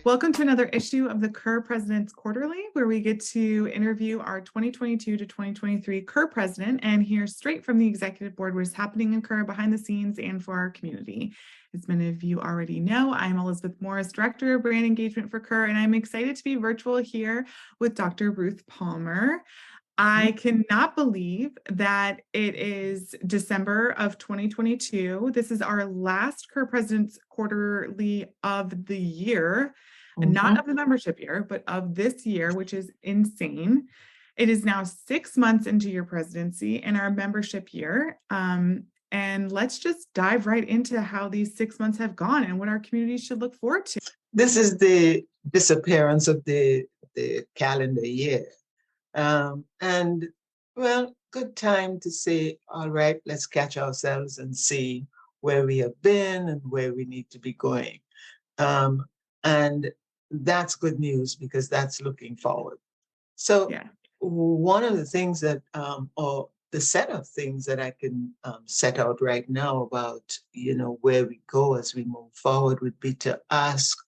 Welcome to another issue of the CUR President's Quarterly, where we get to interview our 2022 to 2023 CUR President and hear straight from the Executive Board what is happening in CUR behind the scenes and for our community. As many of you already know, I'm Elizabeth Morris, Director of Brand Engagement for CUR, and I'm excited to be virtual here with Dr. Ruth Palmer. I cannot believe that it is December of 2022. This is our last CUR President's Quarterly of the year, not of the membership year, but of this year, which is insane. It is now 6 months into your presidency and our membership year. And let's just dive right into how these 6 months have gone and what our community should look forward to. This is the disappearance of the calendar year. And well, good time to say, all right, let's catch ourselves and see where we have been and where we need to be going. And that's good news because that's looking forward. So one of the things that, or the set of things that I can set out right now about, where we go as we move forward would be to ask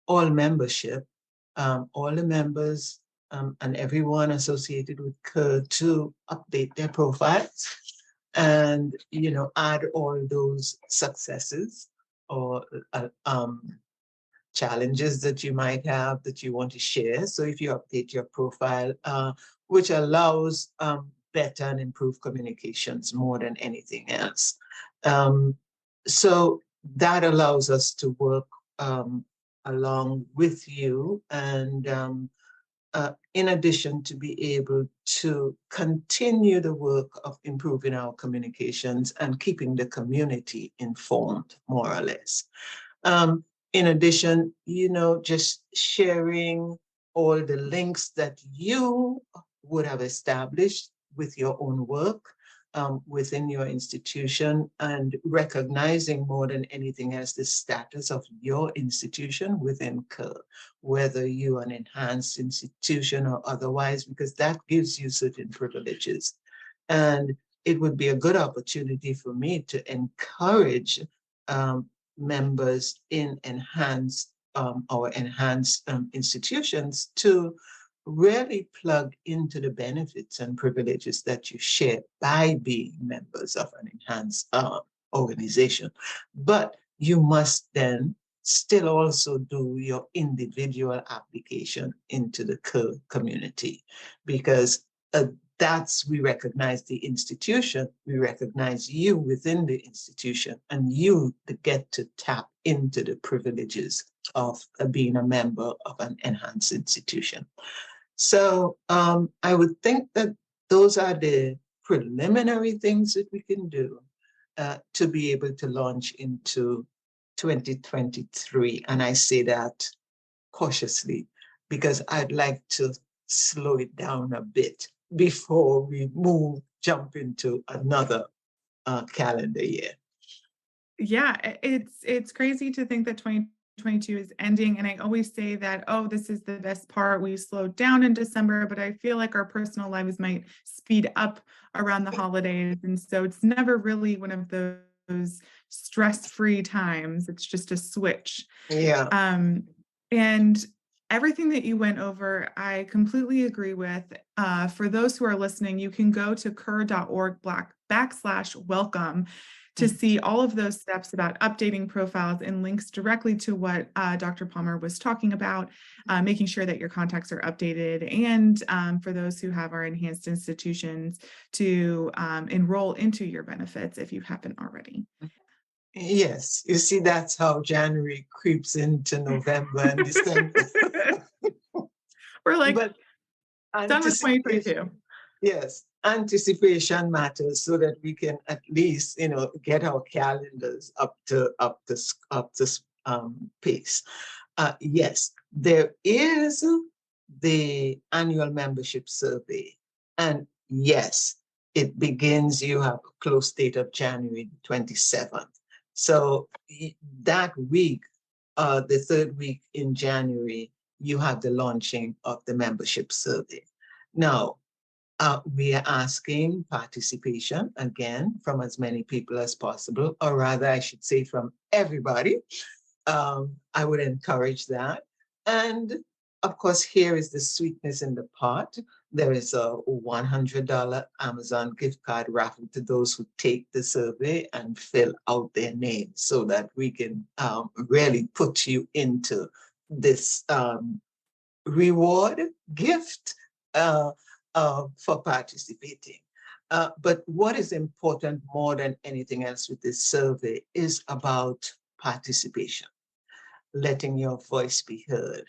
all membership, all the members, and everyone associated with CUR to update their profiles and, add all those successes or challenges that you might have that you want to share. So if you update your profile, which allows better and improved communications more than anything else. So that allows us to work along with you and in addition to be able to continue the work of improving our communications and keeping the community informed, more or less. In addition, just sharing all the links that you would have established with your own work within your institution and recognizing more than anything else the status of your institution within CUR, whether you're an enhanced institution or otherwise, because that gives you certain privileges. And it would be a good opportunity for me to encourage members in enhanced institutions to really plug into the benefits and privileges that you share by being members of an enhanced organization. But you must then still also do your individual application into the CUR community, because we recognize the institution, we recognize you within the institution, and you get to tap into the privileges of being a member of an enhanced institution. So I would think that those are the preliminary things that we can do to be able to launch into 2023. And I say that cautiously because I'd like to slow it down a bit before we jump into another calendar year. Yeah, it's crazy to think that 2022 is ending. And I always say that, oh, this is the best part. We slowed down in December, but I feel like our personal lives might speed up around the holidays. And so it's never really one of those stress-free times. It's just a switch. Yeah. And everything that you went over, I completely agree with. For those who are listening, you can go to cur.org/welcome to see all of those steps about updating profiles and links directly to what Dr. Palmer was talking about, making sure that your contacts are updated, and for those who have our enhanced institutions to enroll into your benefits if you haven't already. Yes, you see, that's how January creeps into November and December. We're like, done with 2022. Yes, anticipation matters so that we can at least, get our calendars up to pace. Yes, there is the annual membership survey, and yes, it begins. You have a close date of January 27th. So that week, the third week in January, you have the launching of the membership survey. Now, we are asking participation, again, from as many people as possible, or rather, I should say from everybody. I would encourage that. And of course, here is the sweetness in the pot. There is a $100 Amazon gift card raffle to those who take the survey and fill out their names so that we can really put you into this reward gift for participating. But what is important more than anything else with this survey is about participation, letting your voice be heard,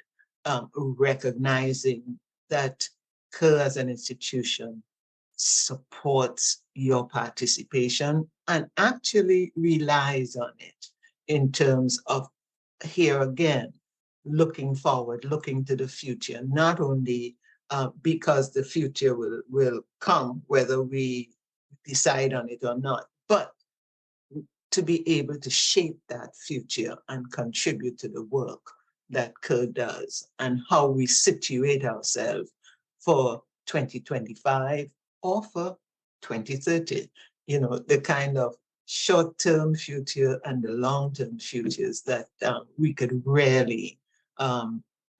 recognizing that CUR as an institution supports your participation and actually relies on it in terms of, here again, looking forward, looking to the future, not only because the future will come whether we decide on it or not, but to be able to shape that future and contribute to the work that CUR does and how we situate ourselves for 2025 or for 2030. You know, the kind of short-term future and the long-term futures that we could really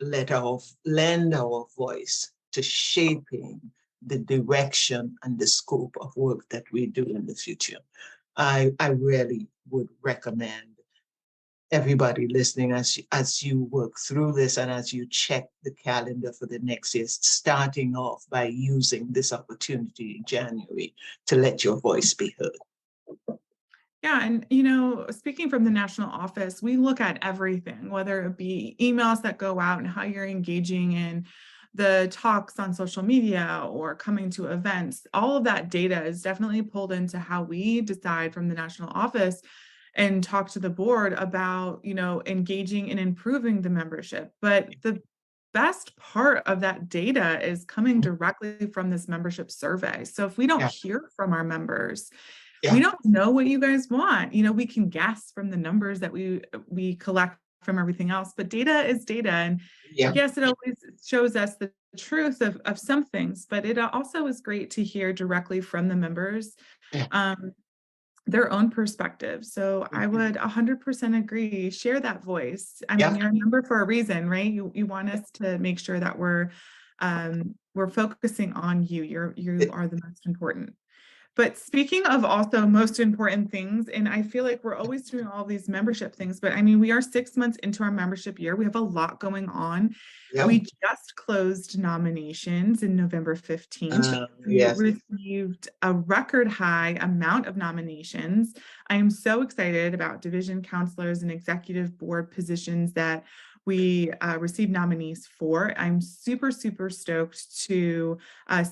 lend our voice to shaping the direction and the scope of work that we do in the future. I really would recommend everybody listening as you work through this and as you check the calendar for the next year, starting off by using this opportunity in January to let your voice be heard. Yeah, and you know, speaking from the national office, we look at everything, whether it be emails that go out and how you're engaging in the talks on social media or coming to events. All of that data is definitely pulled into how we decide from the national office and talk to the board about, you know, engaging and improving the membership. But the best part of that data is coming directly from this membership survey. So if we don't Yeah. hear from our members, Yeah. we don't know what you guys want. You know, we can guess from the numbers that we collect from everything else, but data is data. And Yeah. yes, it always shows us the truth of some things, but it also is great to hear directly from the members. Yeah. Their own perspective. So I would 100% agree. Share that voice. I mean, Yeah. you're a member for a reason, right? You want us to make sure that we're focusing on you. You are the most important. But speaking of also most important things, and I feel like we're always doing all these membership things, but I mean, we are 6 months into our membership year. We have a lot going on. Yeah. We just closed nominations in November 15th. We Yes. received a record high amount of nominations. I am so excited about division counselors and executive board positions that we received nominees for. I'm super, super stoked to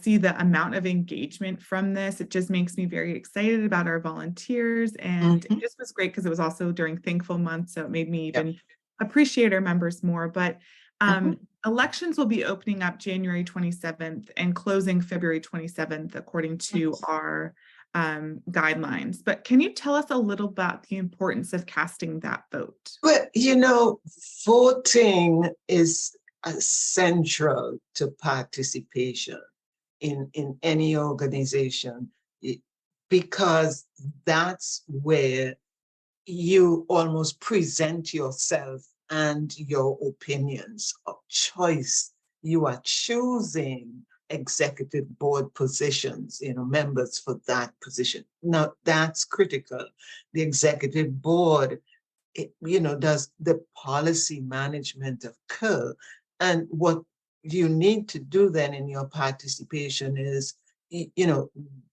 see the amount of engagement from this. It just makes me very excited about our volunteers. And it just was great because it was also during Thankful Month. So it made me even appreciate our members more. But elections will be opening up January 27th and closing February 27th, according to our guidelines. But can you tell us a little about the importance of casting that vote? Well, you know, voting is central to participation in any organization because that's where you almost present yourself and your opinions of choice. You are choosing executive board positions, you know, members for that position. Now, that's critical. The executive board, you know, does the policy management of CUR. And what you need to do then in your participation is, you know,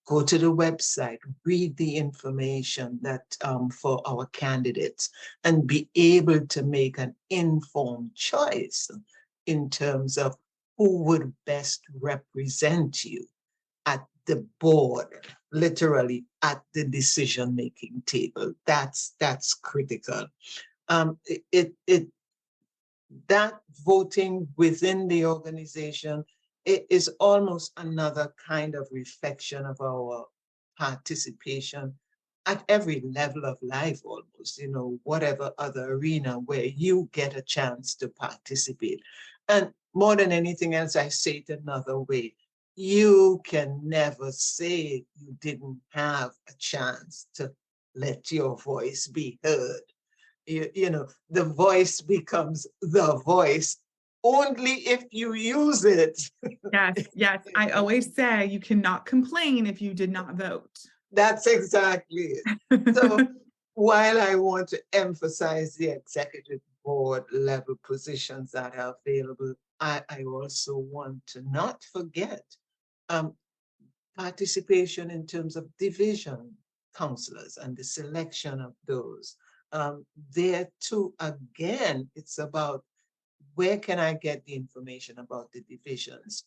go to the website, read the information that for our candidates, and be able to make an informed choice in terms of who would best represent you at the board, literally at the decision-making table. That's critical. That voting within the organization, it is almost another kind of reflection of our participation at every level of life, almost, you know, whatever other arena where you get a chance to participate. And more than anything else, I say it another way. You can never say you didn't have a chance to let your voice be heard. You know, the voice becomes the voice only if you use it. Yes, yes. I always say you cannot complain if you did not vote. That's exactly it. So while I want to emphasize the executive board level positions that are available, I also want to not forget um, participation in terms of division counselors and the selection of those. There too, again, it's about where can I get the information about the divisions?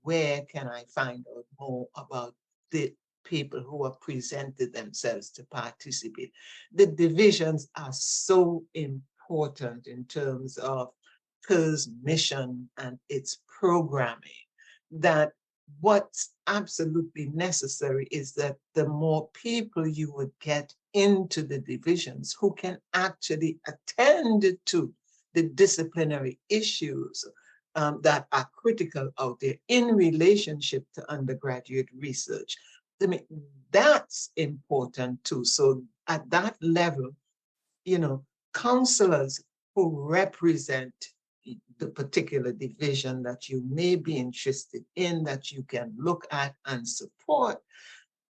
Where can I find out more about the people who have presented themselves to participate? The divisions are so important in terms of CUR's mission and its programming that what's absolutely necessary is that the more people you would get into the divisions who can actually attend to the disciplinary issues that are critical out there in relationship to undergraduate research. I mean, that's important too. So at that level, counselors who represent the particular division that you may be interested in, that you can look at and support,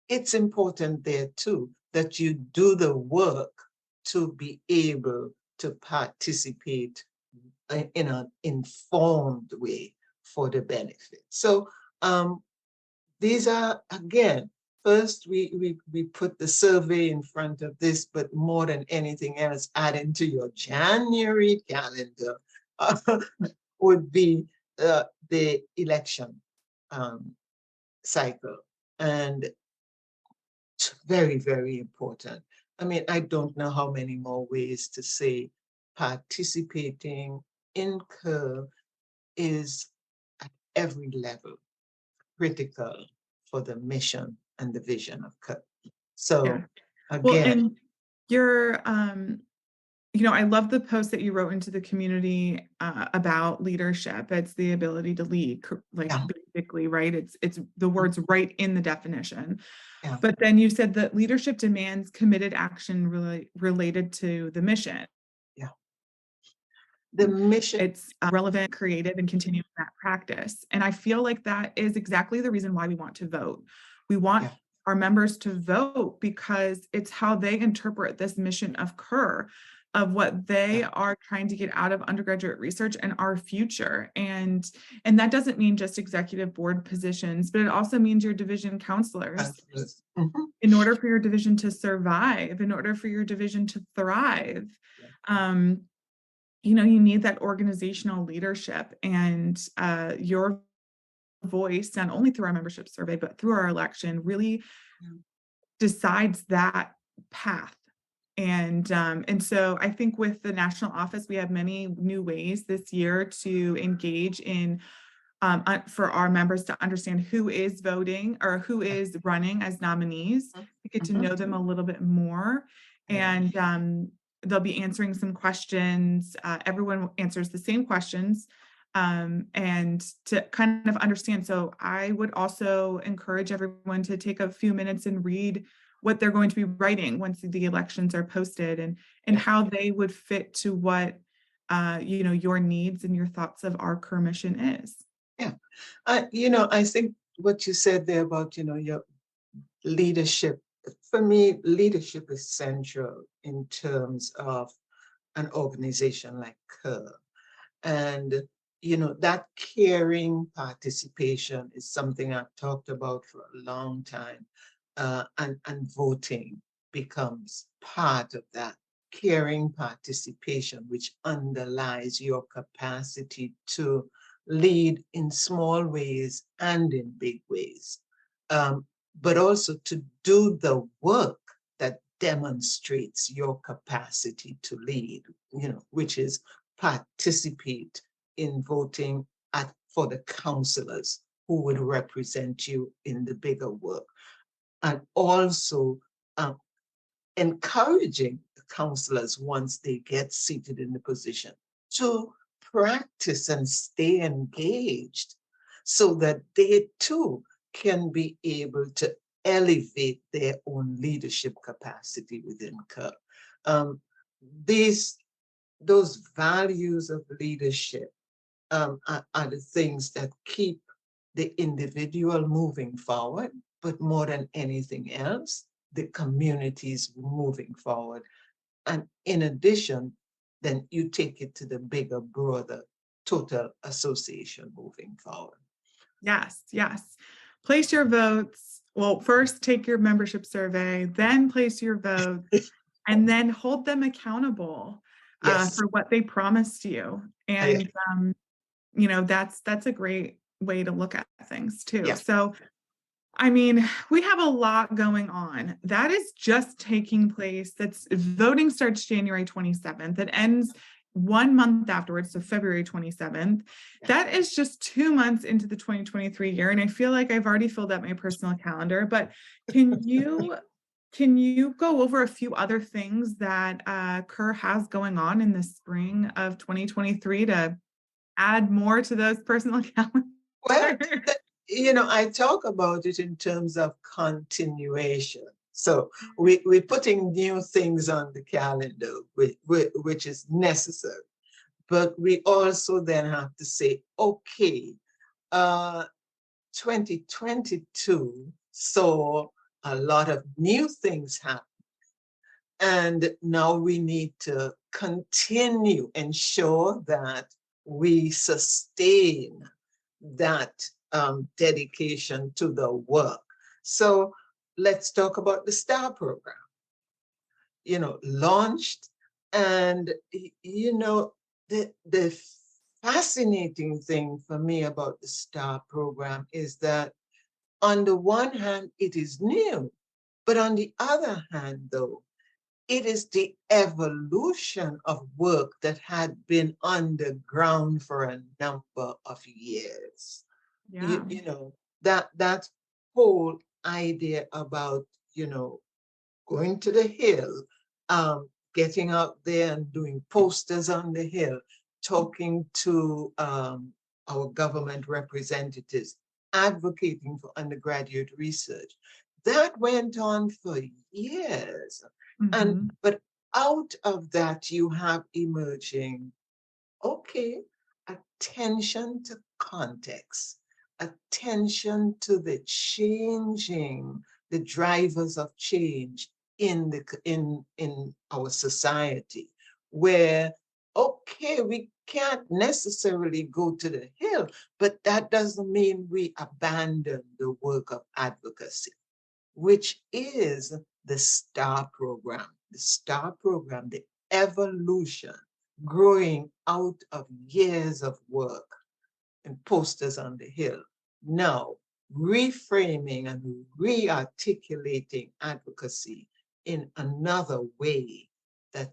it's important there too that you do the work to be able to participate in an informed way for the benefit. So these are, again, first we put the survey in front of this, but more than anything else, add into your January calendar would be the election cycle. And very, very important. I mean, I don't know how many more ways to say participating in CUR is at every level critical for the mission and the vision of CUR. So Yeah. Well, again, and you're, I love the post that you wrote into the community about leadership. It's the ability to lead, like yeah, basically, right? It's the words right in the definition. yeah, But then you said that leadership demands committed action related to the mission. yeah. The mission, It's relevant, creative, and continuing that practice. And I feel like that is exactly the reason why we want to vote. We want yeah, our members to vote because it's how they interpret this mission of CUR, of what they yeah, are trying to get out of undergraduate research and our future. And that doesn't mean just executive board positions, but it also means your division counselors. mhm, In order for your division to survive, in order for your division to thrive, yeah, you need that organizational leadership, and your voice, not only through our membership survey, but through our election, really yeah. decides that path. And so I think with the national office, we have many new ways this year to engage in for our members to understand who is voting or who is running as nominees, to get to know them a little bit more. Yeah. And they'll be answering some questions. Everyone answers the same questions, and to kind of understand. So I would also encourage everyone to take a few minutes and read what they're going to be writing once the elections are posted, and Yeah. how they would fit to what your needs and your thoughts of our CUR mission is. Yeah. I think what you said there about, your leadership, for me, leadership is central in terms of an organization like CUR. And, that caring participation is something I've talked about for a long time. And voting becomes part of that caring participation, which underlies your capacity to lead in small ways and in big ways, but also to do the work that demonstrates your capacity to lead, which is participate in voting for the counselors who would represent you in the bigger work, and also encouraging the counselors once they get seated in the position to practice and stay engaged so that they too can be able to elevate their own leadership capacity within CUR. Um, those values of leadership are the things that keep the individual moving forward, but more than anything else, the communities moving forward. And in addition, then you take it to the bigger, broader total association moving forward. Yes, yes. Place your votes. Well, first take your membership survey, then place your votes, and then hold them accountable Yes. for what they promised you. And you know, that's a great way to look at things too. Yeah. So I mean, we have a lot going on. That is just taking place. That's voting starts January 27th. It ends 1 month afterwards, so February 27th. That is just 2 months into the 2023 year. And I feel like I've already filled out my personal calendar, but can you go over a few other things that CUR has going on in the spring of 2023 to add more to those personal calendars? Well, I talk about it in terms of continuation. So we're putting new things on the calendar, which is necessary. But we also then have to say, okay, 2022 saw a lot of new things happen. And now we need to continue, ensure that we sustain that dedication to the work. So let's talk about the STAR program, launched. And, the fascinating thing for me about the STAR program is that on the one hand, it is new, but on the other hand, though, it is the evolution of work that had been underground for a number of years. Yeah. That whole idea about, going to the hill, getting out there and doing posters on the hill, talking to our government representatives, advocating for undergraduate research. That went on for years. But out of that, you have emerging, okay, attention to context, attention to the drivers of change in our society, where, okay, we can't necessarily go to the hill, but that doesn't mean we abandon the work of advocacy, which is the STAR program. The STAR program, the evolution growing out of years of work and posters on the hill. Now, reframing and re-articulating advocacy in another way that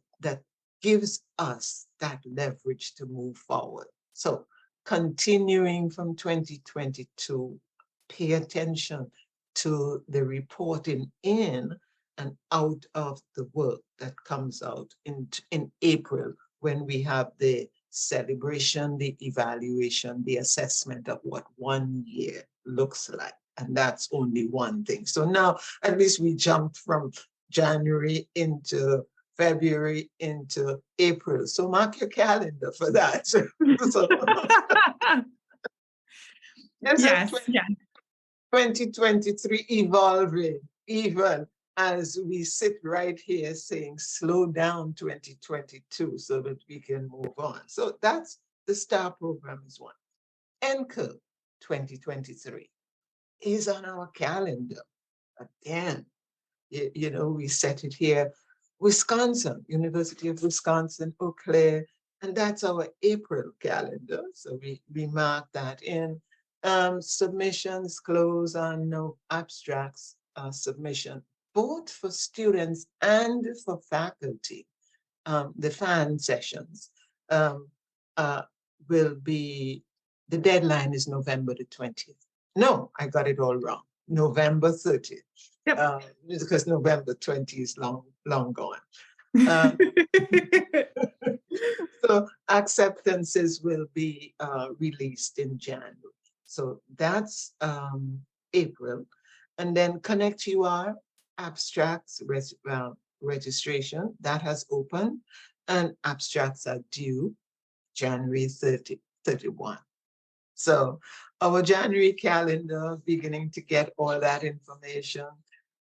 gives us that leverage to move forward. So continuing from 2022, pay attention to the reporting in and out of the work that comes out in April, when we have the celebration, the evaluation, the assessment of what 1 year looks like. And that's only one thing. So now at least we jumped from January into February into April. So mark your calendar for that. So, yes, yes. 2023 evolving, even as we sit right here saying, slow down 2022 so that we can move on. So that's the STAR program is one. CUR 2023 is on our calendar. Again, we set it here, Wisconsin, University of Wisconsin, Eau Claire, and that's our April calendar. So we mark that in. Submissions close on no abstracts submission, both for students and for faculty. The fan sessions will be, the deadline is November the 20th. No, I got it all wrong. November 30th. Yep. Because November 20 is long gone. So acceptances will be released in January. So that's April. And then Connect UR abstracts registration, that has opened, and abstracts are due January 30th. 31. So our January calendar beginning to get all that information,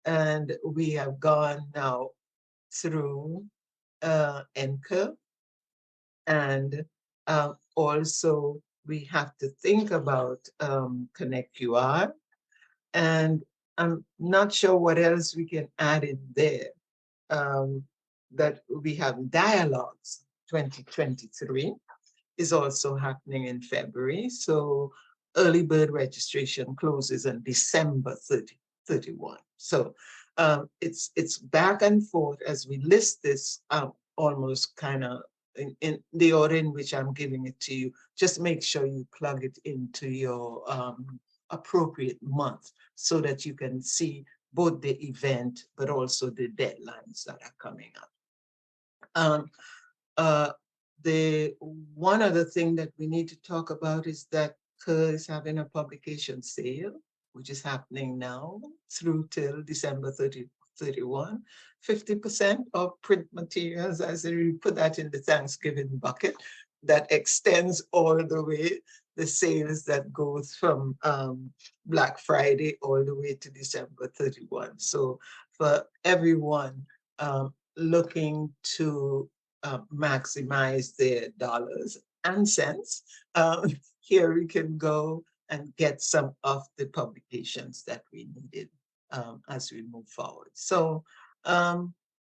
and we have gone now through NCUR, and also we have to think about Connect QR, and I'm not sure what else we can add in there. That we have Dialogues 2023 is also happening in February. So early bird registration closes on December 31. So it's back and forth as we list this almost kind of in the order in which I'm giving it to you. Just make sure you plug it into your appropriate month so that you can see both the event but also the deadlines that are coming up. The one other thing that we need to talk about is that CUR is having a publication sale, which is happening now through till December 31. 50% of print materials, as we put that in the Thanksgiving bucket, that extends all the way, the sales that goes from Black Friday all the way to December 31. So for everyone looking to maximize their dollars and cents, here we can go and get some of the publications that we needed as we move forward. So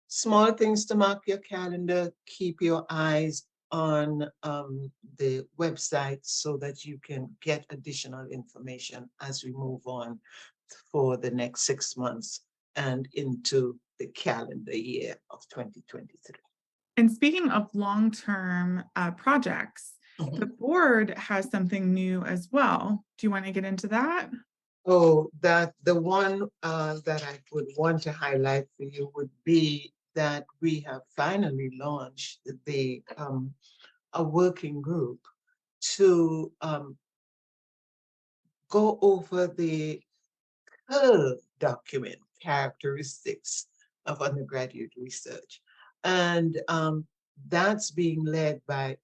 small things to mark your calendar, keep your eyes on the website so that you can get additional information as we move on for the next 6 months and into the calendar year of 2023. And speaking of long-term projects, the board has something new as well. Do you want to get into that? Oh, that the one that I would want to highlight for you would be that we have finally launched the a working group to go over the CUR document, characteristics of undergraduate research. And that's being led by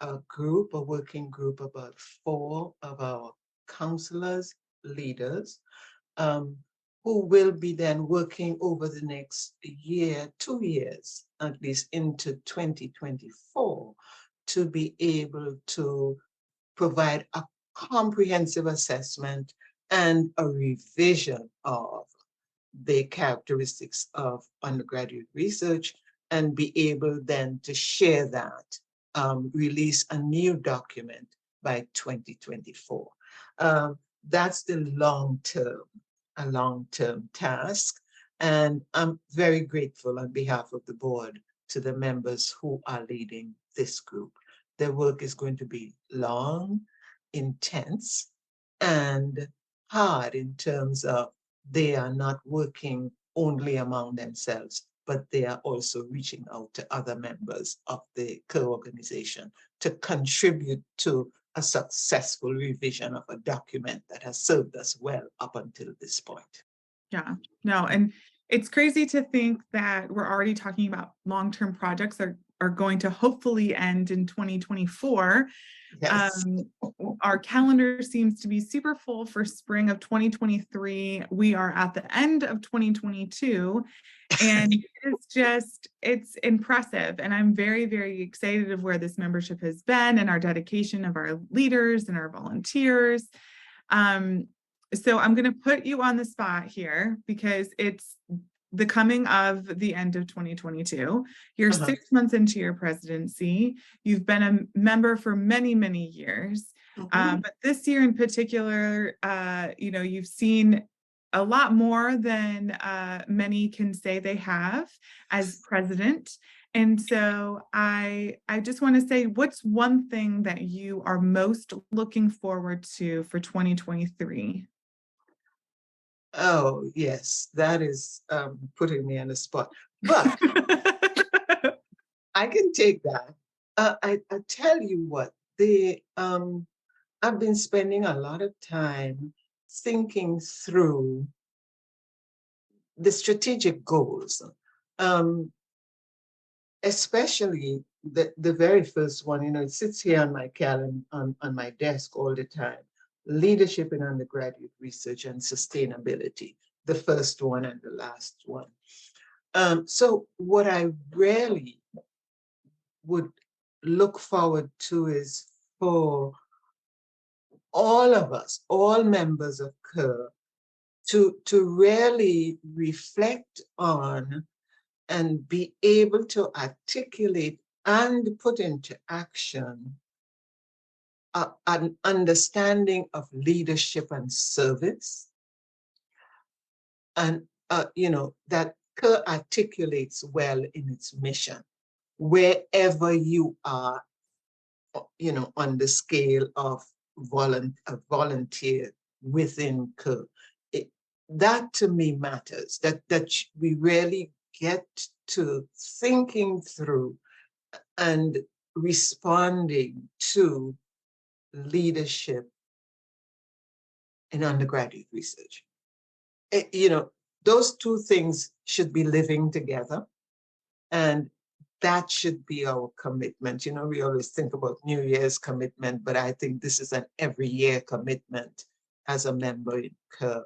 a group, a working group, about 4 of our counselors, leaders, who will be then working over the next year, 2 years, at least into 2024, to be able to provide a comprehensive assessment and a revision of the characteristics of undergraduate research and be able then to share that, release a new document by 2024. That's the a long-term task. And I'm very grateful on behalf of the board to the members who are leading this group. Their work is going to be long, intense, and hard in terms of they are not working only among themselves, but they are also reaching out to other members of the CUR organization to contribute to a successful revision of a document that has served us well up until this point. Yeah, no, and it's crazy to think that we're already talking about long-term projects that are going to hopefully end in 2024. Yes. Our calendar seems to be super full for spring of 2023. We are at the end of 2022, and it's impressive. And I'm very, very excited of where this membership has been and our dedication of our leaders and our volunteers. So I'm going to put you on the spot here because it's the coming of the end of 2022. You're 6 months into your presidency. You've been a member for many, many years. But this year in particular, you've seen a lot more than many can say they have as president. And so I just want to say, what's one thing that you are most looking forward to for 2023? Oh, yes, that is putting me on the spot. But I can take that. I tell you what, I've been spending a lot of time thinking through the strategic goals, especially the very first one, you know, it sits here on my calendar, on my desk all the time. Leadership in undergraduate research and sustainability, the first one and the last one. So what I really would look forward to is for all of us, all members of CUR, to really reflect on and be able to articulate and put into action an understanding of leadership and service, and you know, that CUR articulates well in its mission wherever you are, you know, on the scale of volunteer within CUR. That to me matters, that we really get to thinking through and responding to leadership in undergraduate research. You know, those two things should be living together, and that should be our commitment. You know, we always think about New Year's commitment, but I think this is an every year commitment as a member in CUR.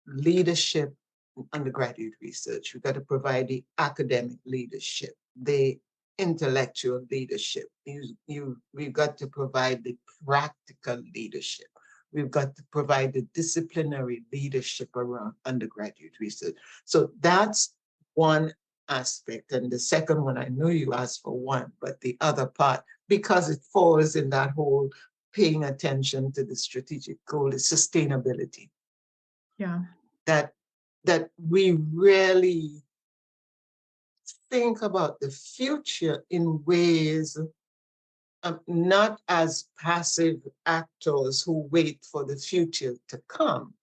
Leadership in undergraduate research. We've got to provide the academic leadership, the intellectual leadership. We've got to provide the practical leadership. We've got to provide the disciplinary leadership around undergraduate research. So that's one aspect. And the second one, I know you asked for one, but the other part, because it falls in that whole paying attention to the strategic goal, is sustainability. Yeah. That we really think about the future in ways, not as passive actors who wait for the future to come,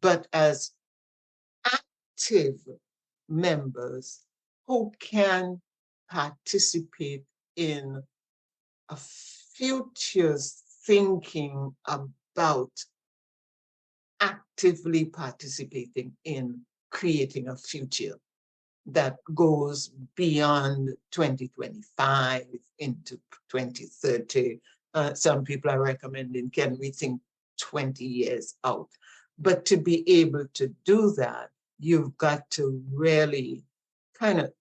but as active members who can participate in a future's thinking about actively participating in creating a future that goes beyond 2025 into 2030. Some people are recommending, can we think 20 years out? But to be able to do that, you've got to really kind of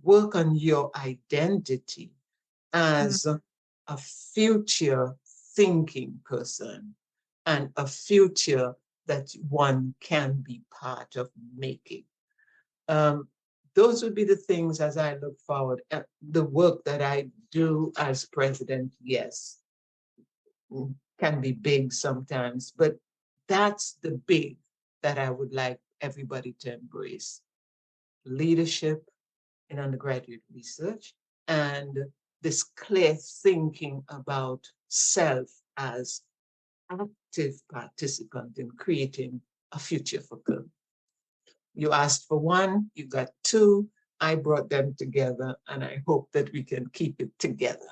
work on your identity as a future thinking person and a future that one can be part of making. Those would be the things as I look forward. The work that I do as president, yes, can be big sometimes, but that's the big that I would like everybody to embrace. Leadership in undergraduate research and this clear thinking about self as active participant in creating a future for good. You asked for one, you got two. I brought them together, and I hope that we can keep it together.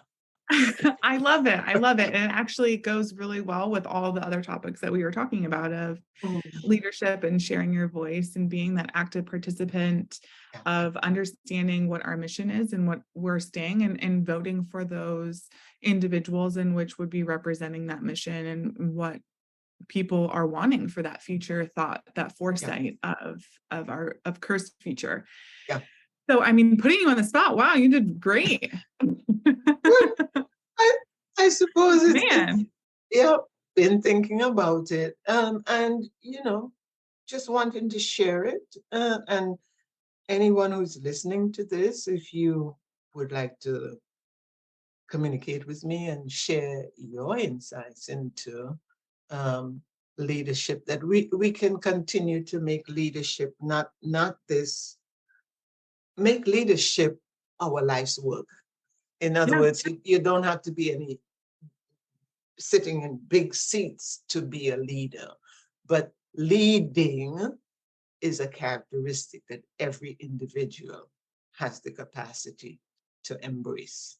I love it. I love it. And it actually goes really well with all the other topics that we were talking about of leadership and sharing your voice and being that active participant, of understanding what our mission is and what we're staying, and voting for those individuals in which would be representing that mission and what people are wanting for that future thought, that foresight of CUR's future. Yeah. So, I mean, putting you on the spot, wow, you did great. I suppose it's, Man. Yeah, been thinking about it, and you know, just wanting to share it. And anyone who's listening to this, if you would like to communicate with me and share your insights into leadership, that we can continue to make leadership make leadership our life's work. In other words, you don't have to be sitting in big seats to be a leader, but leading is a characteristic that every individual has the capacity to embrace.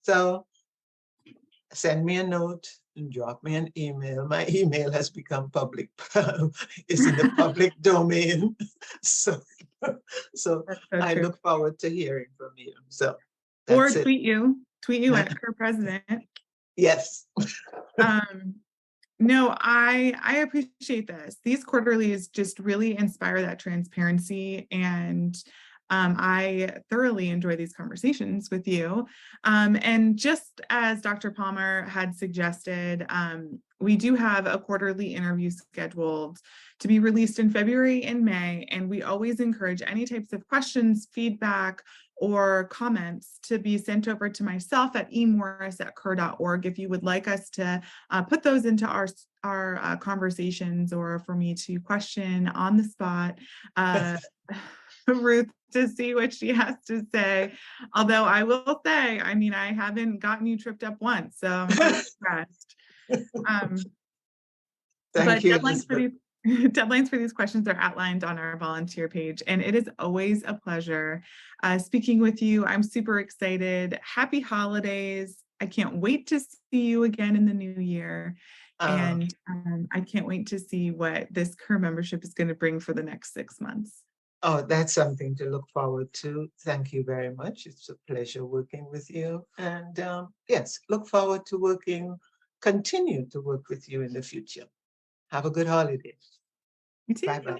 So send me a note and drop me an email. My email has become public. It's in the public domain. So So That's so I true. look forward to hearing from you. So Or that's it. tweet you at CUR President. Yes. No, I appreciate this. These quarterlies just really inspire that transparency, and I thoroughly enjoy these conversations with you. And just as Dr. Palmer had suggested, we do have a quarterly interview scheduled to be released in February and May, and we always encourage any types of questions, feedback, or comments to be sent over to myself at emorris@cur.org if you would like us to put those into our conversations, or for me to question on the spot Ruth to see what she has to say. Although I will say, I mean, I haven't gotten you tripped up once, so I'm pretty impressed. Thank But you, deadlines for Elizabeth. deadlines for these questions are outlined on our volunteer page, and it is always a pleasure speaking with you. I'm super excited. Happy holidays. I can't wait to see you again in the new year. And I can't wait to see what this CUR membership is going to bring for the next 6 months. Oh, that's something to look forward to. Thank you very much. It's a pleasure working with you. And yes, look forward to continue to work with you in the future. Have a good holiday. You too. Bye-bye.